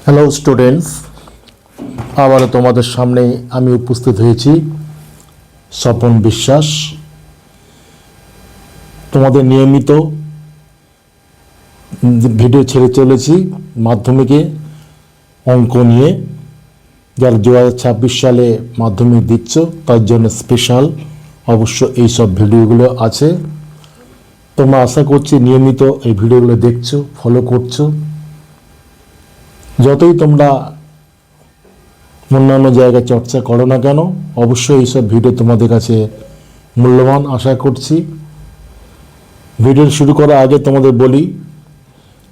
Hello students, আবারও তোমাদের সামনে আমি উপস্থিত হয়েছি স্বপন বিশ্বাস। তোমাদের নিয়মিত ভিডিও ছেড়ে চলেছি মাধ্যমিকে অঙ্ক নিয়ে। যারা 2026 সালে মাধ্যমিক দিচ্ছ তার জন্য স্পেশাল অবশ্য এইসব ভিডিওগুলো আছে। তোমরা আশা করছি নিয়মিত এই ভিডিওগুলো দেখছো, ফলো করছো। যতই তোমরা অন্যান্য জায়গায় চর্চা করো না কেন, অবশ্যই এইসব ভিডিও তোমাদের কাছে মূল্যবান আশা করছি। ভিডিও শুরু করার আগে তোমাদের বলি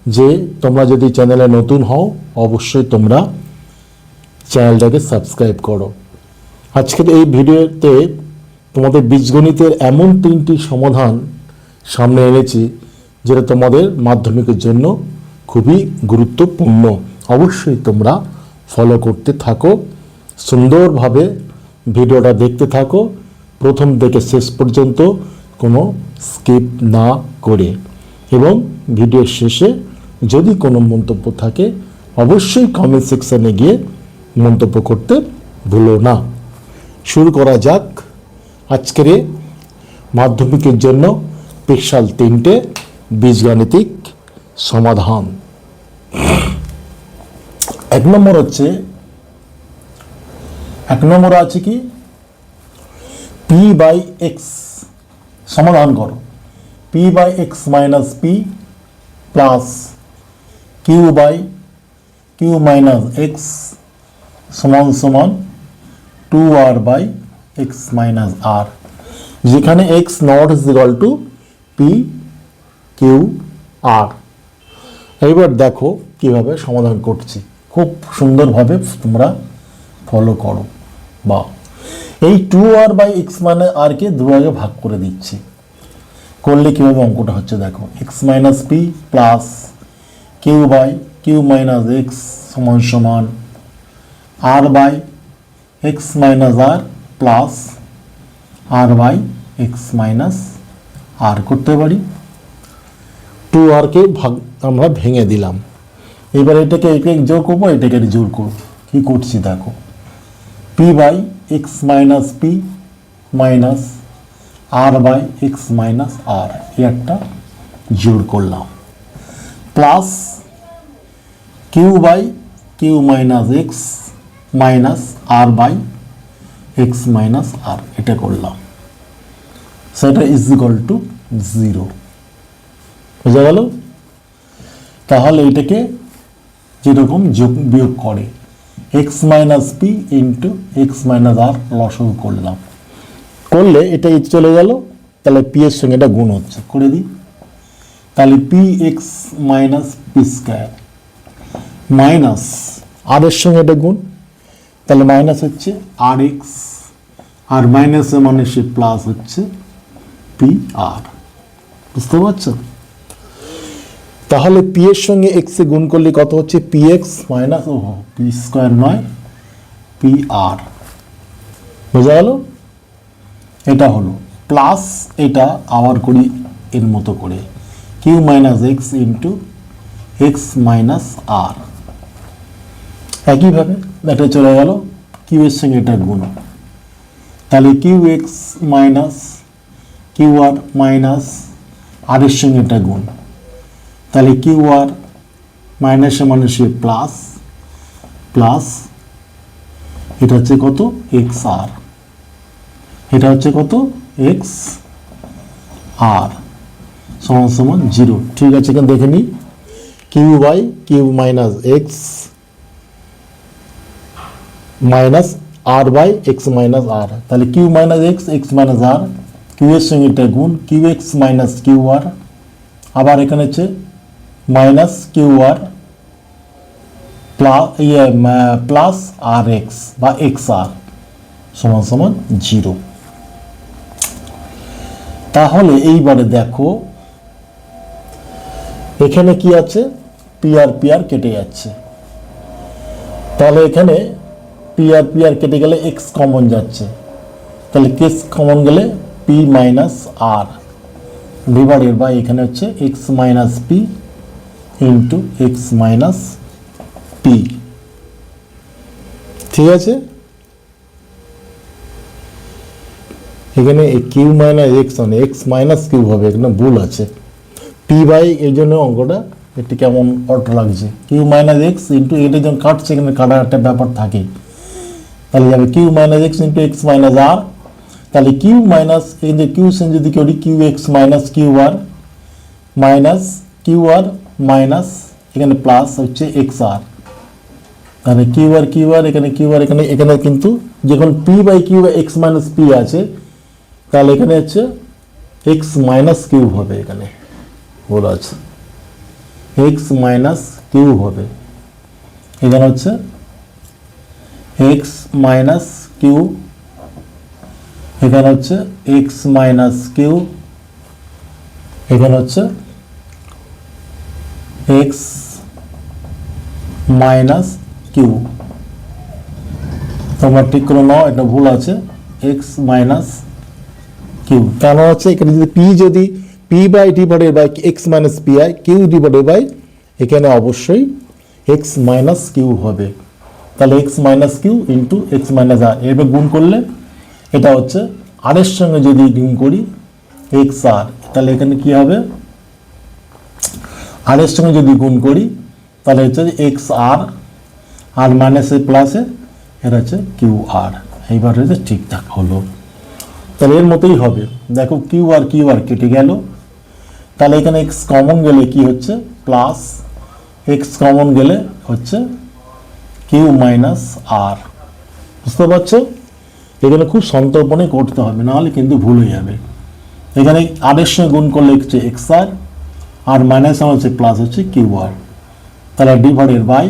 যে তোমরা যদি চ্যানেলে নতুন হও অবশ্যই তোমরা চ্যানেলটাকে সাবস্ক্রাইব করো। আজকের এই ভিডিওতে তোমাদের বীজগণিতের এমন 3টি সমাধান সামনে এনেছি যেটা তোমাদের মাধ্যমিকের জন্য খুবই গুরুত্বপূর্ণ। অবশ্যই তোমরা ফলো করতে থাকো, সুন্দরভাবে ভিডিওটা দেখতে থাকো প্রথম থেকে শেষ পর্যন্ত, কোনো স্কিপ না করে। এবং ভিডিওর শেষে যদি কোনো মন্তব্য থাকে অবশ্যই কমেন্ট সেকশানে গিয়ে মন্তব্য করতে ভুলো না। শুরু করা যাক আজকের মাধ্যমিকের জন্য স্পেশাল 3টে বীজগাণিতিক সমাধান। 1 নম্বর আছে কি পি বাই এক্স সমাধান করো। P by x minus P plus Q by Q minus X সমান সমান 2r by x minus R, যেখানে X not is equal to P Q R. এবার দেখো কিভাবে সমাধান করছি, খুব সুন্দরভাবে তোমরা ফলো করো। বা এই 2r বাই এক্স মানে আরকে 2 ভাগে ভাগ করে দিচ্ছি। করলে কীভাবে অঙ্কটা হচ্ছে দেখো, X minus P plus Q by Q minus X সমান সমান R by x minus R plus R by x minus R করতে পারি। 2rকে ভাগ আমরা ভেঙে দিলাম। এবার এটাকে যোগ করবো, এটাকে জোর করবো। কী করছি দেখো, P by x minus P minus R by x minus R, এই একটা জোর করলাম, plus Q by Q minus X minus R by x minus R, এটা করলাম। সেটা ইজ ইকুয়াল টু 0। বোঝা গেল? তাহলে এটাকে যেরকম যোগ বিয়োগ করে X minus P into x minus R লসগু করলাম, করলে এটা চলে গেল। তাহলে পি এর সঙ্গে এটা গুণ হচ্ছে, করে দিই। তাহলে P x minus P square minus R এর সঙ্গে এটা গুণ, তাহলে মাইনাস হচ্ছে আর এক্স, আর মাইনাসে মানে সে প্লাস হচ্ছে পি আর। বুঝতে পারছো? তাহলে পি এর সঙ্গে এক্স এ গুণ করলে কত হচ্ছে, P x minus P square নয় পি আর। বোঝা গেল? এটা হলো প্লাস, এটা আবার করি এর মতো করে, Q minus X into x minus R. একইভাবে এটা চলে গেল কিউ এর সঙ্গে এটা গুণ, তাহলে Q x minus Q R minus R এর সঙ্গে এটা গুণ, তাহলে কিউ আর মাইনাসে মাইনাসে প্লাস প্লাস, এটা হচ্ছে কত এক্স আর, এটা হচ্ছে কত এক্স আর সমান সমান 0। ঠিক আছে, এখানে দেখে নিই, Q by Q minus X minus R by x minus R, তাহলে Q minus X X minus R, Q এর সঙ্গে এটা গুণ, Q x minus Q R, আবার এখানে হচ্ছে minus Q R plus R X বা এক্স আর সমান সমান 0। তাহলে এইবারে দেখো এখানে কি আছে, পি আর কেটে যাচ্ছে। তাহলে এখানে পি আর কেটে গেলে এক্স কমন যাচ্ছে, তাহলে এক্স কমন গেলে P minus R divided by এখানে হচ্ছে x minus P into x minus P. ঠিক আছে, এখানে কিউ মাইনাস এক্স মানে এক্স মাইনাস কিউ হবে, এখানে ভুল আছে পি বাই, এই জন্য অঙ্কটা একটি কেমন অটো লাগছে। কিউ মাইনাস এক্স ইন্টু এটা যখন কাটছে এখানে কাটার একটা ব্যাপার থাকে, তাহলে যাবে Q minus X into x minus R, তাহলে কিউ মাইনাস এই যে কিউ সেন যদি করি Q x minus Q R minus এখানে প্লাস হচ্ছে এক্স আর, তাহলে কিউ আর এখানে এখানে কিন্তু যখন P by Q x minus P আছে, তাহলে এখানে হচ্ছে এক্স মাইনাস কিউ হবে, এখানে বলা আছে এক্স মাইনাস কিউ হবে, এখানে হচ্ছে এক্স মাইনাস কিউ, এখানে হচ্ছে এক্স মাইনাস কিউ, এখানে হচ্ছে এক্স মাইনাস কিউ, তোমরা ঠিক করে নাও, এটা ভুল আছে এক্স মাইনাস কিউ, কারণ হচ্ছে এখানে যদি P by divided by x minus P I, Q divided by এখানে অবশ্যই এক্স মাইনাস কিউ হবে, তাহলে X minus Q into x minus R, এভাবে গুণ করলে এটা হচ্ছে আর এর সঙ্গে যদি গুণ করি এক্স আর, তাহলে এখানে কি হবে আর এর সঙ্গে যদি গুণ করি তাহলে হচ্ছে এক্স আর মাইনাস এ প্লাসে এটা হচ্ছে কিউ আর, এইবার হচ্ছে ঠিকঠাক হলো, তাহলে এর মতোই হবে। দেখো কিউ আর কেটে গেল, তাহলে এখানে এক্স কমন গেলে কি হচ্ছে প্লাস, এক্স কমন গেলে হচ্ছে কিউ মাইনাস আর, বুঝতে পারছো? এখানে খুব সন্তর্পণে করতে হবে, নাহলে কিন্তু ভুল হয়ে যাবে। এখানে আর এর সঙ্গে গুণ করলে হচ্ছে এক্স আর মাইনাস আমার হচ্ছে প্লাস হচ্ছে কিউ আর, তাহলে divided by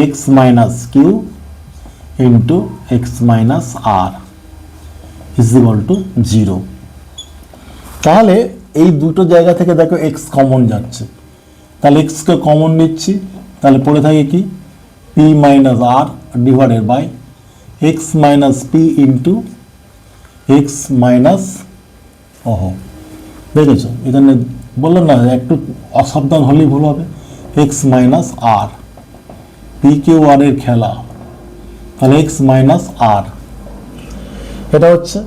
x minus Q into x minus R is equal to 0। তাহলে এই দুটো জায়গা থেকে দেখো এক্স কমন যাচ্ছে, তাহলে এক্সকে কমন নিচ্ছি, তাহলে পড়ে থাকে কি P minus R divided by x minus P into x minus, দেখেছো এখানে বললাম না একটু অসাবধান হলেই ভুল হবে, x minus R, P Q R এর খেলা, তাহলে এক্স মাইনাস আর, এটা হচ্ছে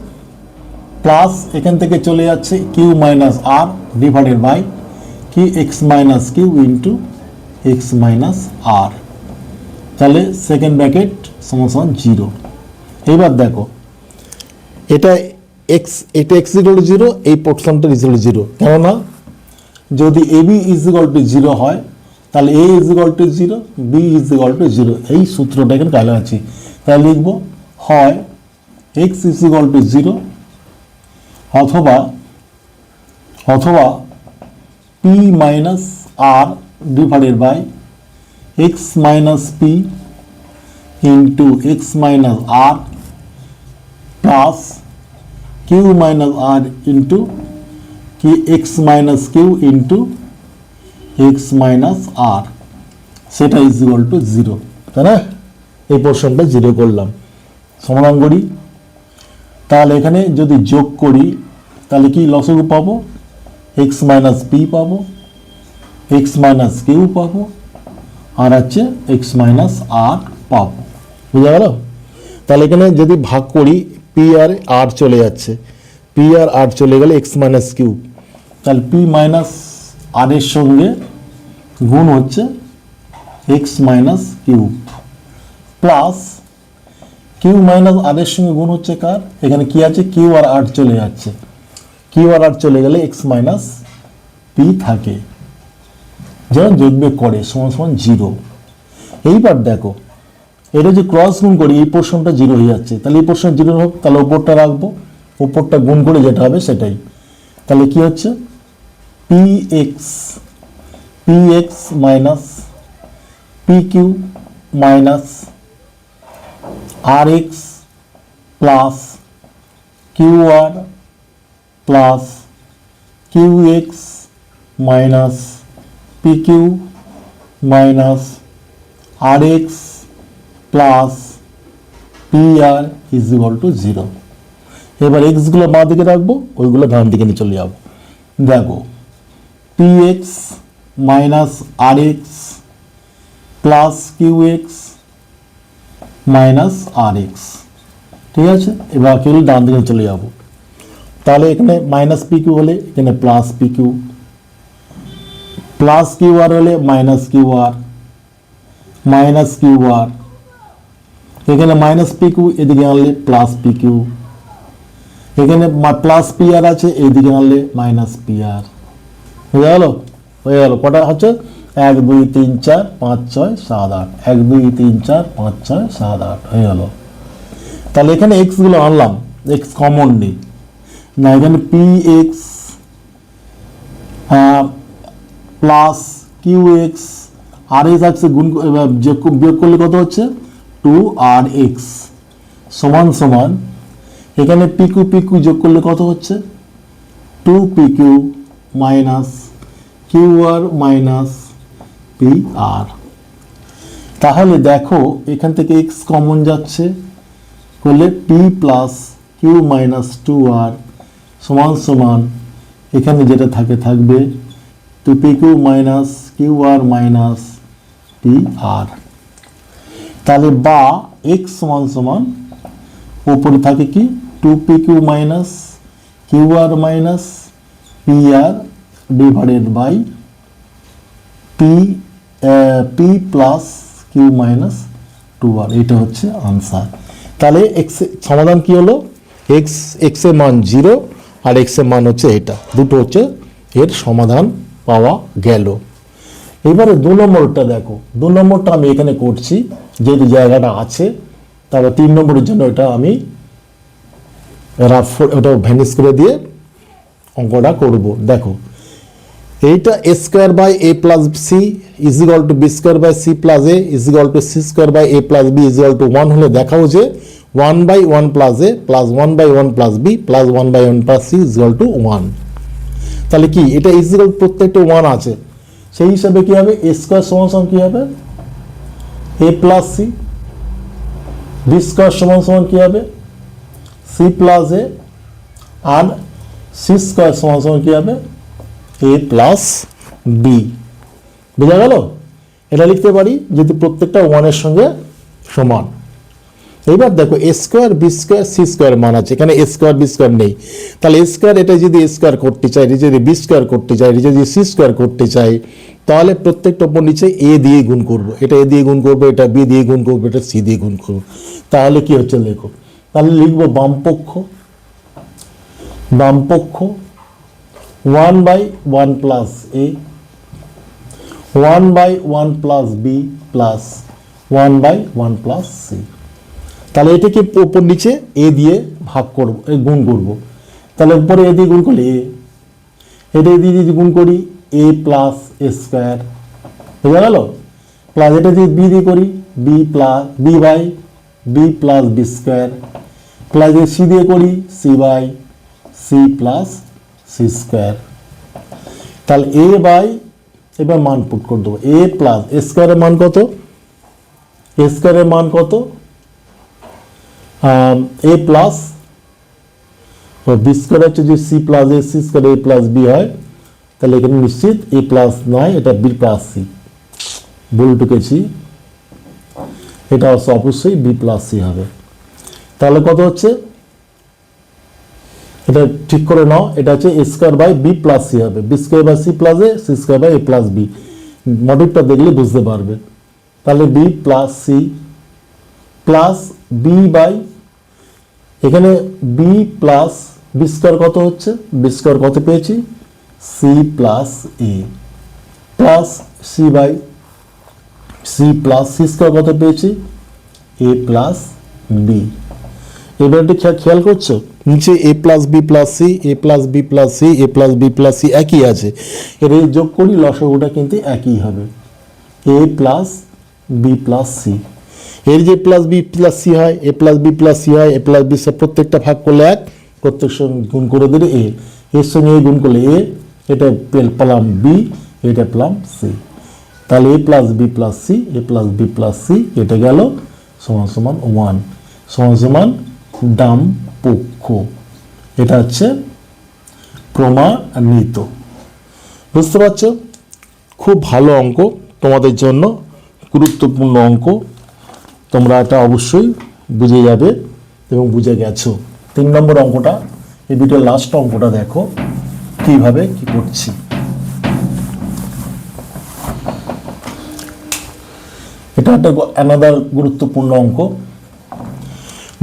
প্লাস এখান থেকে চলে যাচ্ছে Q minus R divided by কি X minus Q into x minus R, তাহলে সেকেন্ড ব্র্যাকেট সমান 0। এইবার দেখো এটা এক্স ইকুয়াল টু 0, এই পোর্শনটা ইকুয়াল টু 0, কেননা যদি A B is equal to 0 হয় তাহলে A is equal to 0, B is equal to 0, এই সূত্রটা এখানে কালো আছে, তাহলে লিখবো হয় এক্স ইজ ইকুয়াল টু 0 অথবা P minus R divided by x minus P into x minus R plus Q minus R into কি X minus Q into x minus R, সেটা ইজ ইকুয়াল টু 0, তাই না? এই পোর্শনটা 0 করলাম, সমাধান করি, তাহলে এখানে যদি যোগ করি তাহলে কি লসগু পাবো, এক্স মাইনাস পি পাবো, এক্স মাইনাস কিউ পাবো, আর আছে এক্স মাইনাস আর পাবো, বুঝা গেল? তাহলে এখানে যদি ভাগ করি পি আর আর চলে যাচ্ছে, পি আর আর চলে গেলে এক্স মাইনাস কিউ, তাহলে পি মাইনাস আর এর সঙ্গে গুণ হচ্ছে x minus Q plus Q minus R এর সঙ্গে গুণ হচ্ছে কার, এখানে কি আছে কিউ আর আর চলে যাচ্ছে, কিউ আর আর চলে গেলে এক্স মাইনাস পি থাকে, যেমন যোগবিয়োগ করে সমান 0। এইবার দেখো এটা যে ক্রস গুণ করি এই পোর্শনটা 0 হয়ে যাচ্ছে, তাহলে এই পোর্শন 0 হোক, তাহলে ওপরটা রাখবো, ওপরটা গুণ করে যেটা হবে সেটাই, তাহলে কি হচ্ছে P x minus P Q minus R x plus Q R plus Q x minus P Q minus R x plus P R is equal to 0। এবার এক্সগুলো বাঁ দিকে রাখবো, ওইগুলো ডান দিকে নিয়ে চলে যাবো। দেখো P x minus R x plus Q x minus R X. ঠিক আছে, এবার কেবল ডান দিকে চলে যাব। তাহলে এখানে মাইনাস পি কিউ হলে এখানে plus P Q, plus Q R হলে minus Q R, minus Q R, এখানে মাইনাস পি কিউ এদিকে আনলে প্লাস পি কিউ, এখানে প্লাস পি আর আছে এইদিকে আনলে মাইনাস পি আর। হয়ে গেল? হয়ে গেল। কটা হচ্ছে? 1 2 3 4 5 6 7 8, 1 2 3 4 5 6 7 8 হয়ে গেল। তাহলে এখানে এক্স গুলো আনলাম, এক্স কমন নেই না, এখানে P X plus Q X R X আছে, গুণ বিয়োগ করলে কত হচ্ছে? 2 আর এক্স সমান সমান এখানে পিকিউ পিকিউ যোগ করলে কত হচ্ছে? 2 PQ minus Q R minus P R. তাহলে দেখো এখান থেকে এক্স কমন যাচ্ছে, করলে P plus Q minus 2 R সমান সমান এখানে যেটা থাকে থাকবে 2 P Q minus Q R minus P R. তাহলে বা এক্স সমান সমান উপরে থাকে কি 2 P Q minus Q R minus P R divided by P plus Q minus 2 R. এটা হচ্ছে আনসার। তাহলে এক্স সমাধান কি হলো? এক্স এর মান 0 আর এক্স এর মান হচ্ছে এটা, দুটো হচ্ছে এর সমাধান পাওয়া গেল। এবারে 2 নম্বরটা দেখো। 2 নম্বরটা আমি এখানে করছি যেহেতু জায়গাটা আছে, তারপর 3 নম্বরের জন্য এটা আমি ওটা ভ্যানিশ করে দিয়ে অঙ্কটা করব। দেখো এইটা A square by A plus C is equal to B square by C plus A is equal to C square by A plus B is equal to 1 হলে দেখাও যে 1 by 1 plus A plus 1 by 1 plus B plus 1 by 1 plus C is equal to 1। তাহলে কি এটা is equal প্রত্যেকটা 1 আছে, সেই হিসাবে কি হবে? এ স্কোয়ার সমান সমান কি হবে? এ প্লাস সি, বি স্কোয়ার সমান সমান কি হবে? সি প্লাস এ, আর সি স্কোয়ার সমান সমান কি হবে? এ প্লাস বি। বোঝা গেল? এটা লিখতে পারি যেহেতু প্রত্যেকটা 1 এর সঙ্গে সমান। এইবার দেখো A square B square C square মান আছে, এখানে এ স্কোয়ার বি স্কোয়ার নেই। তাহলে এ স্কোয়ার এটা যদি এ স্কোয়ার করতে চাই, এটা যদি বি স্কোয়ার করতে চাই, এটা যদি সি স্কোয়ার করতে চাই, তাহলে প্রত্যেকটা উপর নিচে এ দিয়ে গুণ করবো, এটা এ দিয়ে গুণ করবো, এটা বি দিয়ে গুণ করবো, এটা সি দিয়ে গুণ করবো। তাহলে কি হচ্ছে লেখো। তাহলে লিখবো বামপক্ষ 1 by 1 plus A 1 by 1 plus B plus 1 by 1 plus C. তাহলে এটাকে উপর নিচে এ দিয়ে ভাগ করবো, গুণ করবো। তাহলে উপরে এ দিয়ে গুণ করলে এ, এটা দিয়ে যদি গুণ করি এ প্লাস এ স্কোয়ার, বোঝা গেল? প্লাস এটা যদি বি দিয়ে করি B plus B by B plus B square, plus যদি সি দিয়ে করি C by C plus C square. তাহলে এ বাই, এবার মান পুট করে দেবো, এ প্লাস এ স্কোয়ারের মান কত? এ স্কোয়ারের মান কত? এ প্লাস বি স্কোয়ার হচ্ছে যে C plus A, C square A plus B হয়, তাহলে এখানে নিশ্চিত এ প্লাস নয়, এটা বি প্লাস সি, ভুল টুকেছি, এটা অবশ্যই বি প্লাস সি হবে। তাহলে কত হচ্ছে? এটা ঠিক করে নাও, এটা হচ্ছে A square by B plus C হবে, B square by C plus A, C square by A plus B. মডিফটা দেখলে বুঝতে পারবে। তাহলে B plus C plus B by, এখানে বি প্লাস বি স্কোয়ার কত হচ্ছে? বি স্কোয়ার কত পেয়েছি? C plus A plus C by C plus C square কত পেয়েছি? A plus B. এবার একটু খেয়াল করছো নিচে A plus B plus C, A plus B plus C, A plus B plus C একই আছে, এর যোগ করি লসাগুটা কিন্তু একই হবে, এ প্লাস বি প্লাস সি। এর যে প্লাস বি প্লাস সি হয়, এ প্লাস বি প্লাস সি হয়, এ প্লাস বি প্রত্যেকটা ভাগ করলে 1, প্রত্যেক সঙ্গে গুণ করে দিলে এ, এর সঙ্গে এ গুণ করলে এ, এটা পেলাম বি, এটা পেলাম সি। তাহলে এ প্লাস বি প্লাস সি, এ প্লাস বি প্লাস সি এটা গেল সমান সমান 1 সমান সমান ডাম পক্ষ। এটা হচ্ছে প্রমাণিত। বুঝতে পারছো? খুব ভালো অঙ্ক তোমাদের জন্য, গুরুত্বপূর্ণ অঙ্ক। তোমরা এটা অবশ্যই বুঝে যাবে এবং বুঝে গেছো। 3 নম্বর অঙ্কটা, এই ভিডিওর লাস্ট অঙ্কটা দেখো কিভাবে কি করছি। এটা একটা অ্যানাদার গুরুত্বপূর্ণ অঙ্ক।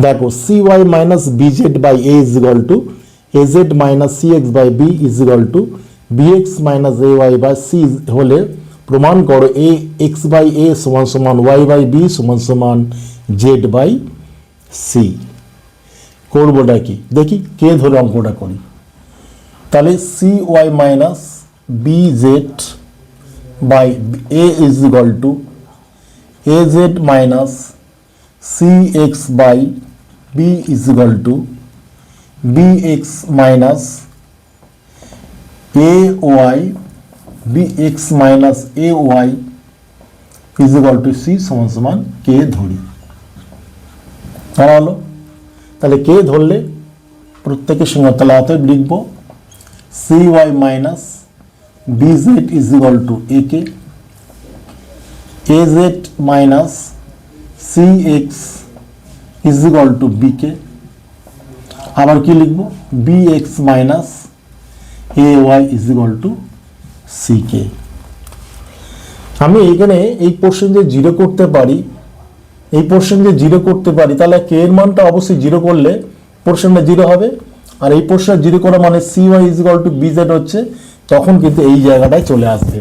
দেখো cy minus bz by a is equal to az minus cx by b is equal to bx minus ay by c হলে প্রমাণ করো a x বাই a সমান সমান y বাই b সমান সমান z বাই c। করবোটা কি দেখি, কে ধরে অঙ্কটা করি। তাহলে cy minus bz by a is equal to az minus cx by b is equal to bx minus ay bx minus ay is equal to c সমান সমান k ধরি। ধরা হলো। তাহলে k ধরলে প্রত্যেকের সঙ্গে তাহলে অতএব লিখব cy minus bz is equal two ak, az minus cx is equal two bk, আবার কি লিখব bx minus ay is equal two ck। আমি এখানে এই পোর্শন যে জিরো করতে পারি, এই পোর্শন যে জিরো করতে পারি, তাহলে কে এর মানটা অবশ্যই জিরো করলে পোর্শনটা জিরো হবে। আর এই পোর্শন জিরো করা মানে cy is equal two bz হচ্ছে, তখন কিন্তু এই জায়গাটায় চলে আসবে।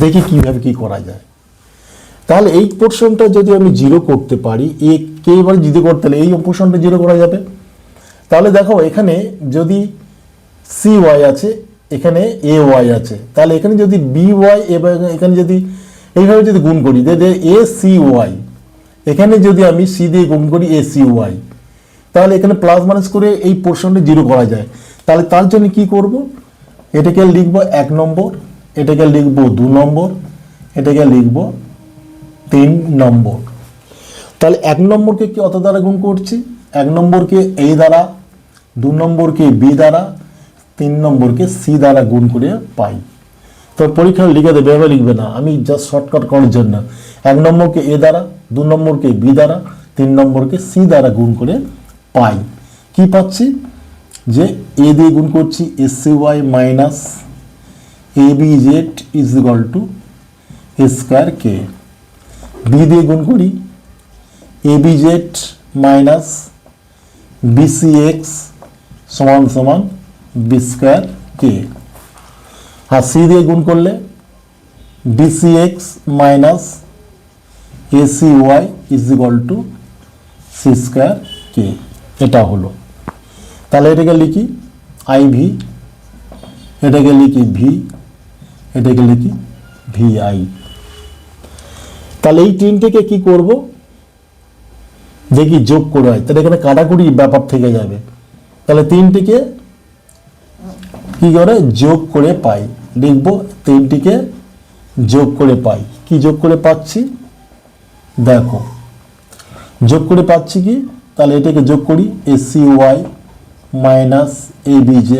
দেখি কিভাবে কি করা যায়। তাহলে এই পোর্শনটা যদি আমি জিরো করতে পারি, এ কে এবার জিরো করতে হলে এই পোর্শনটা জিরো করা যাবে। তাহলে দেখো এখানে যদি cy আছে, এখানে ay আছে, তাহলে এখানে যদি by এবং এখানে যদি এইভাবে যদি গুণ করি acy, এখানে যদি আমি c দিয়ে গুণ করি acy, তাহলে এখানে প্লাস মাইনাস করে এই পোর্শনটা জিরো করা যায়। তাহলে তার জন্য কি করব, এটাকে লিখব 1 নম্বর, এটাকে লিখব 2 নম্বর, এটাকে লিখব 3 নম্বর। তাহলে 1 নম্বরকে কি অত দ্বারা গুণ করছি, 1 নম্বরকে a দ্বারা, 2 নম্বরকে b দ্বারা, 3 নম্বরকে c দ্বারা গুণ করে পাই। তো পরীক্ষা লিখে দেবে, এভাবে লিখবে না, আমি জাস্ট শর্টকাট করার জন্য 1 নম্বরকে a দ্বারা, 2 নম্বরকে b দ্বারা, 3 নম্বরকে c দ্বারা গুণ করে পাই। কি পাচ্ছি যে a দিয়ে গুণ করছি scy minus abz is equal two a square k, b দিয়ে গুণ করি abz মাইনাস bcx সমান সমান b স্কয়ার k, আর c দিয়ে গুণ করলে bcx minus acy is equal to c square k। এটা হলো। তাহলে এটাকে লিখি iv, এটাকে লিখি v, এটাকে লিখি vi। তাহলে এই তিনটেকে কি করব দেখি যোগ করে হয়, তাহলে এখানে কাটাকুটি ব্যাপার থেকে যাবে। তাহলে তিনটিকে কি করে যোগ করে পাই, লিখব তিনটিকে যোগ করে পাই। কি যোগ করে পাচ্ছি দেখো, যোগ করে পাচ্ছি কি, তাহলে এটাকে যোগ করি acy minus abz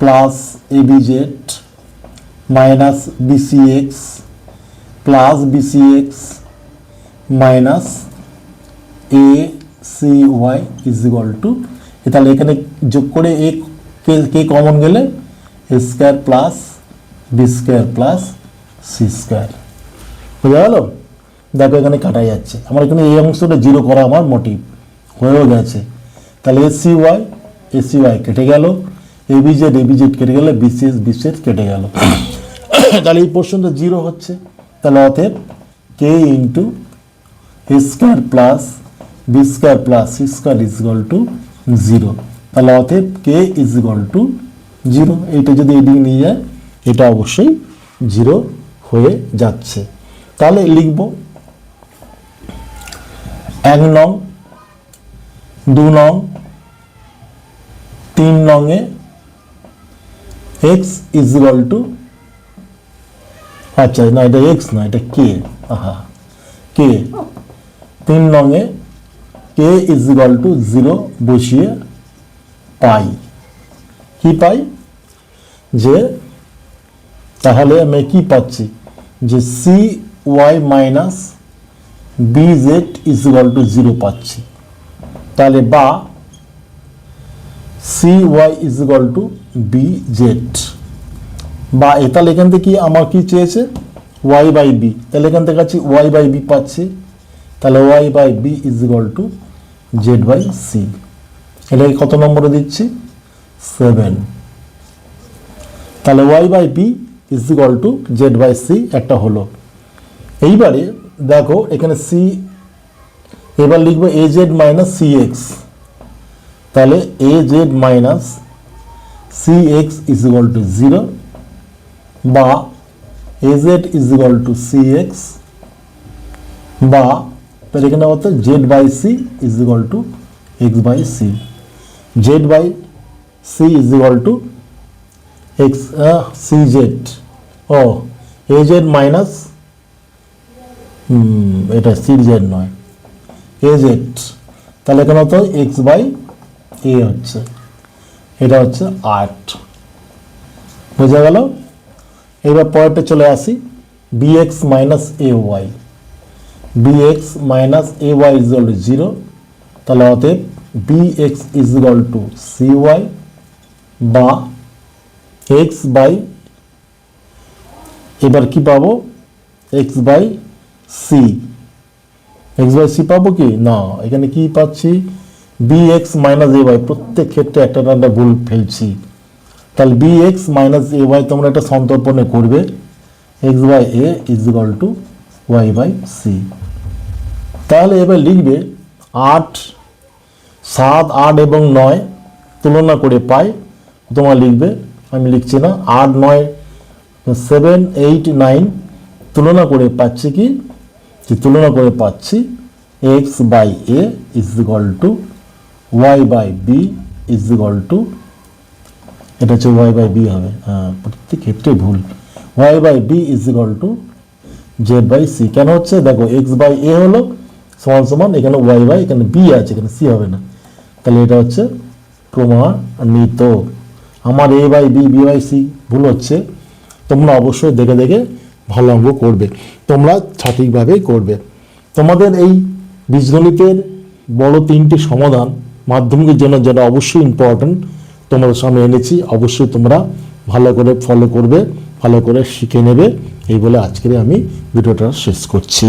plus abz minus bcx plus bcx minus acy is equal two, তাহলে এখানে যোগ করে কে কমন গেলে a square plus b square plus c square. বুঝা গেল? দেখো এখানে কাটা যাচ্ছে, আমার এখানে এই অংশটা জিরো করা আমার মোটিভ হয়েও গেছে। তাহলে acy কেটে গেল, abz কেটে গেল, bcx কেটে গেল। তাহলে এই পোর্শনটা জিরো হচ্ছে। তাহলে অতএব k into a square plus b square plus c square is equal to 0। তাহলে অতএব k ইজ ইকুয়াল টু 0। এইটা যদি এদিকে নিয়ে যায়, এটা অবশ্যই 0 হয়ে যাচ্ছে। তাহলে লিখব 1 নং, 2 নং, 3 নংয়ে x ইজ ইকুয়াল টু, আচ্ছা না এটা x না, এটা k, k 3 নংয়ে k is equal to 0 বসিয়ে পাই। কি পাই যে, তাহলে আমি কি পাচ্ছি যে cy minus B Z is equal to 0 পাচ্ছি। তাহলে বা C Y is equal to B Z, বা তাহলে এখান থেকে আমার কি চেয়েছে ওয়াই বাই বি, তাহলে এখান থেকে আছে ওয়াই বাই বি পাচ্ছি, তাহলে Y by B is equal to Z by C. এটাকে কত নম্বরে দিচ্ছি 7। তাহলে Y by B is equal to Z by C একটা হলো। এইবারে দেখো এখানে সি, এবার লিখবো A Z minus C X, তাহলে A Z minus C X is equal to 0, বা A Z is equal to C X, বা তাহলে এখানে হচ্ছে Z by C is equal to x by C. Z by C is equal to x C Z, ও A Z minus এটা C Z নয় A Z, তাহলে এখানে হতো এক্স বাই এ হচ্ছে, এটা হচ্ছে 8। বোঝা গেল? এবার পরেরটা চলে আসি, B x minus A Y, B x minus A Y is equal to 0, তাহলে অতএব B x is equal to C Y, বা এক্স বাই, এবার কি পাবো x by C, x by C পাবো কি না, এখানে কি পাচ্ছি B x minus A Y, প্রত্যেক ক্ষেত্রে একটা না ভুল ফেলছি। তাহলে B x minus A Y তোমরা একটা সন্তর্পণে করবে, x by A is equal to Y by C. তাহলে এবার লিখবে 8, 7, 8 এবং 9 তুলনা করে পাই, তোমরা লিখবে, আমি লিখছি না, 8, 9, 7, 8, 9 তুলনা করে পাচ্ছি কি, যে তুলনা করে পাচ্ছি x by A is equal to Y by B is equal to, এটা হচ্ছে ওয়াই বাই বি হবে, হ্যাঁ প্রত্যেক ক্ষেত্রে ভুল, Y by B is equal to Z by C. কেন হচ্ছে দেখো এক্স বাই এ হলো সমান সমান এখানে ওয়াই বাই, এখানে বি আছে, এখানে সি হবে না, তাহলে এটা হচ্ছে প্রমাণিত। আমার A by B, B by C ভুল হচ্ছে, তোমরা অবশ্যই দেখে দেখে ভালো অঙ্ক করবে, তোমরা সঠিকভাবেই করবে। তোমাদের এই বীজগণিতের বড় 3টি সমাধান মাধ্যমিকের জন্য যেটা অবশ্যই ইম্পর্ট্যান্ট তোমাদের সামনে এনেছি, অবশ্যই তোমরা ভালো করে ফলো করবে, ভালো করে শিখে নেবে, এই বলে আজকের আমি ভিডিওটা শেষ করছি।